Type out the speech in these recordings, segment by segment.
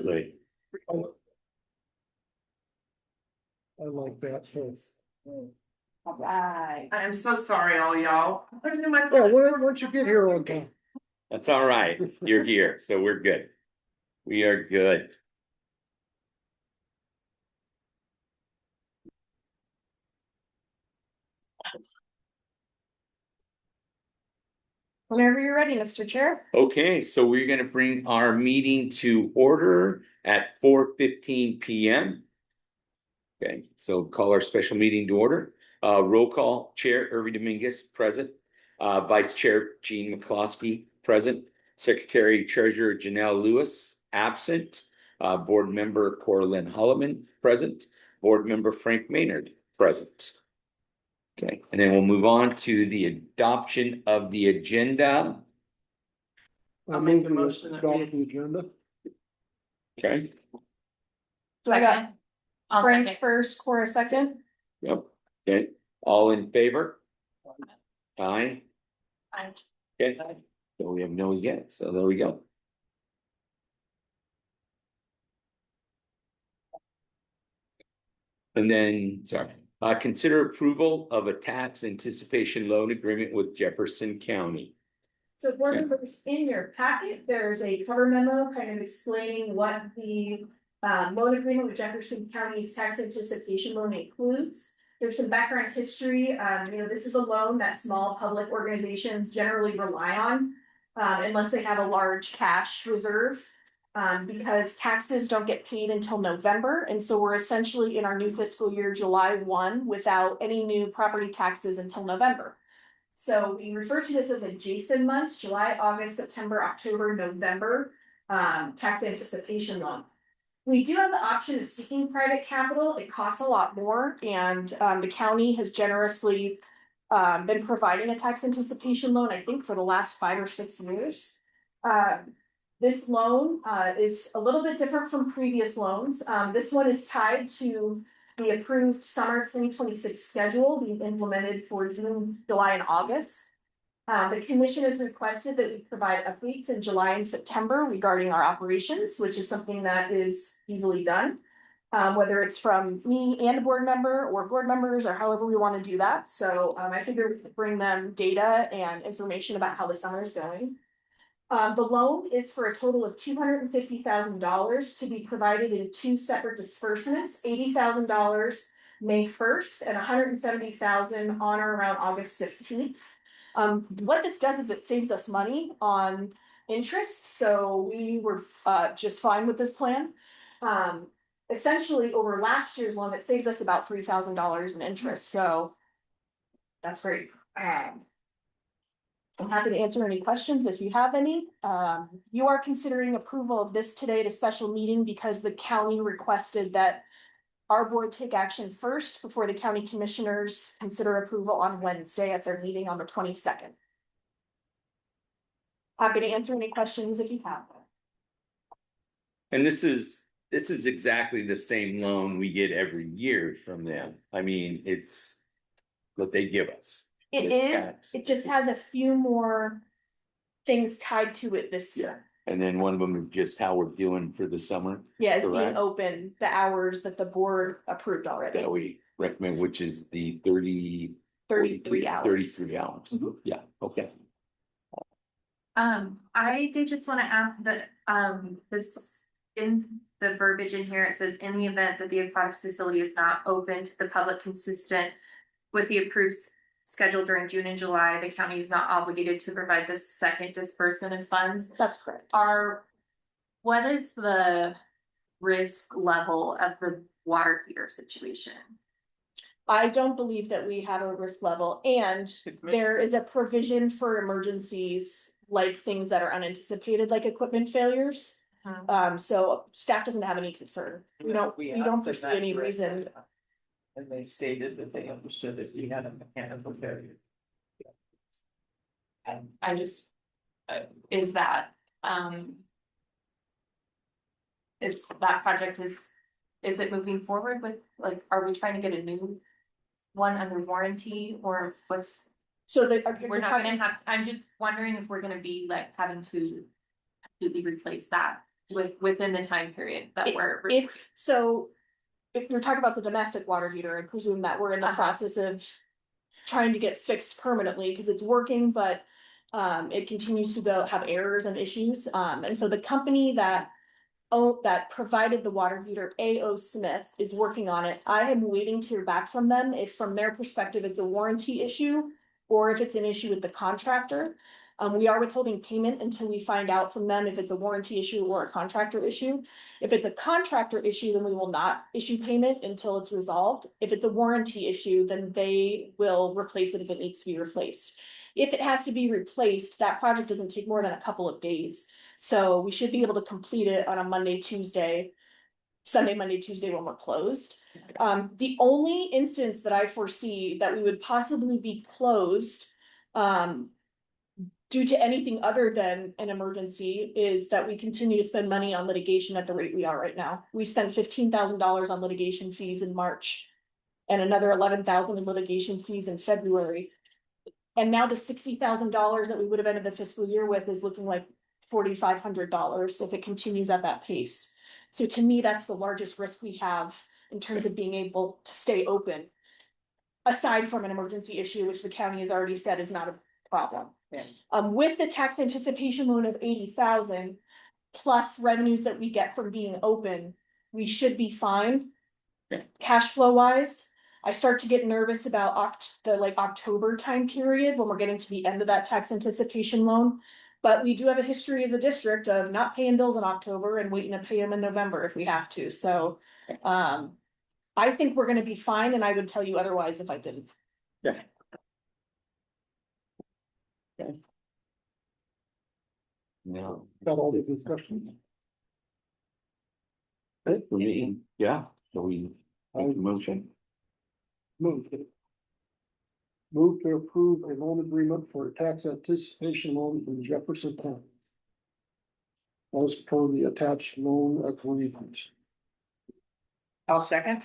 Absolutely. I like that. All right. I'm so sorry, all y'all. Yeah, once you get here on time. That's all right. You're here, so we're good. We are good. Whenever you're ready, Mr. Chair. Okay, so we're gonna bring our meeting to order at 4:15 p.m. Okay, so call our special meeting to order. Roll call, Chair Irving Dominguez, present. Vice Chair Gene McCloskey, present. Secretary Treasurer Janelle Lewis, absent. Board Member Corlin Holloman, present. Board Member Frank Maynard, present. Okay, and then we'll move on to the adoption of the agenda. I'll make a motion that we- Adopt the agenda. Okay, So I got I'll Frank second. first, Cora second. yep, okay, all in favor? Aye. Aye. Okay, so we have no yet, so there we go. And then, sorry, consider approval of a tax anticipation loan agreement with Jefferson County. So board members, in your packet, there's a cover memo kind of explaining what the loan agreement with Jefferson County's tax anticipation loan includes. There's some background history. This is a loan that small public organizations generally rely on unless they have a large cash reserve. Because taxes don't get paid until November, and so we're essentially in our new fiscal year, July 1, without any new property taxes until November. So we refer to this as adjacent months: July, August, September, October, November, tax anticipation loan. We do have the option of seeking private capital. It costs a lot more, and the county has generously been providing a tax anticipation loan, I think, for the last 5 or 6 years. This loan is a little bit different from previous loans. This one is tied to the approved summer 2026 schedule being implemented for June, July, and August. The commission has requested that we provide updates in July and September regarding our operations, which is something that is easily done. Whether it's from me and a board member or board members or however we want to do that. So I figure we could bring them data and information about how the summer is going. The loan is for a total of $250,000 to be provided in 2 separate disbursements: $80,000 May 1st and $170,000 on or around August 15th. What this does is it saves us money on interest, so we were just fine with this plan. Essentially, over last year's loan, it saves us about $3,000 in interest, so that's great. I'm happy to answer any questions if you have any. You are considering approval of this today at a special meeting because the county requested that our board take action first before the county commissioners consider approval on Wednesday at their meeting on the 22nd. Happy to answer any questions if you have them. And this is exactly the same loan we get every year from them. I mean, it's what they give us. It is, it just has a few more things tied to it this year. And then one of them is just how we're doing for the summer. Yeah, it's being correct? open, the hours that the board approved already. That we recommend, which is the 33 hours. 33 hours. Mhm. Yeah, okay. I did just want to ask that, this, in the verbiage in here, it says, in the event that the aquatics facility is not open to the public consistent with the approved schedule during June and July, the county is not obligated to provide the second disbursement of funds. That's correct. What is the risk level of the water heater situation? I don't believe that we have a risk level, and there is a provision for emergencies, like things that are unanticipated, like equipment failures. So staff doesn't have any concern. We don't foresee any reason. And they stated that they understood that we had a mechanical failure. I just, is that project is it moving forward with, like, are we trying to get a new one under warranty, or what's? So We're not gonna have, I'm just wondering if we're gonna be like having to completely replace that. within the time period that we're. If, so, if you're talking about the domestic water heater, I presume that we're in the Uh-huh. process of trying to get fixed permanently, because it's working, but it continues to have errors and issues. And so the company that provided the water heater, A.O. Smith, is working on it. I am waiting to hear back from them if from their perspective it's a warranty issue or if it's an issue with the contractor. We are withholding payment until we find out from them if it's a warranty issue or a contractor issue. If it's a contractor issue, then we will not issue payment until it's resolved. If it's a warranty issue, then they will replace it if it needs to be replaced. If it has to be replaced, that project doesn't take more than a couple of days. So we should be able to complete it on a Monday, Tuesday, Sunday, Monday, Tuesday when we're closed. The only instance that I foresee that we would possibly be closed, due to anything other than an emergency, is that we continue to spend money on litigation at the rate we are right now. We spent $15,000 on litigation fees in March and another 11,000 in litigation fees in February. And now the $60,000 that we would have ended the fiscal year with is looking like $4,500 if it continues at that pace. So to me, that's the largest risk we have in terms of being able to stay open. Aside from an emergency issue, which the county has already said is not a problem. Yeah. With the tax anticipation loan of 80,000 plus revenues that we get from being open, we should be fine. Yeah. Cash flow wise, I start to get nervous about the October time period when we're getting to the end of that tax anticipation loan. But we do have a history as a district of not paying bills in October and waiting to pay them in November if we have to. So I think we're gonna be fine, and I would tell you otherwise if I didn't. Yeah. Okay. No, Got all this discussion. for me, yeah, so we make a motion. Move. Move to approve a loan agreement for a tax anticipation loan from Jefferson County. As per the attached loan agreement. I'll second.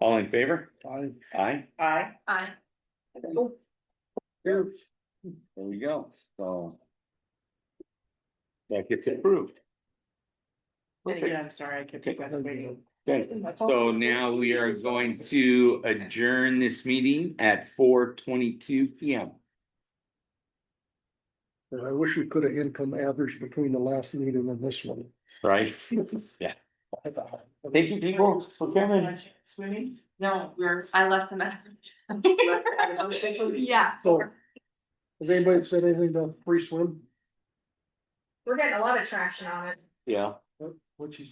All in favor? I, Aye, Aye. Aye. there we go, so. That gets approved. And again, I'm sorry, I kept you guys waiting. Okay, so now we are going to adjourn this meeting at 4:22 PM. I wish we could have income average between the last meeting and this one. Right? Yeah. Thank you, people, for coming. Swimming? No, I left them at. Yeah. So, has anybody said anything about free swim? We're getting a lot of traction on it. Yeah. What you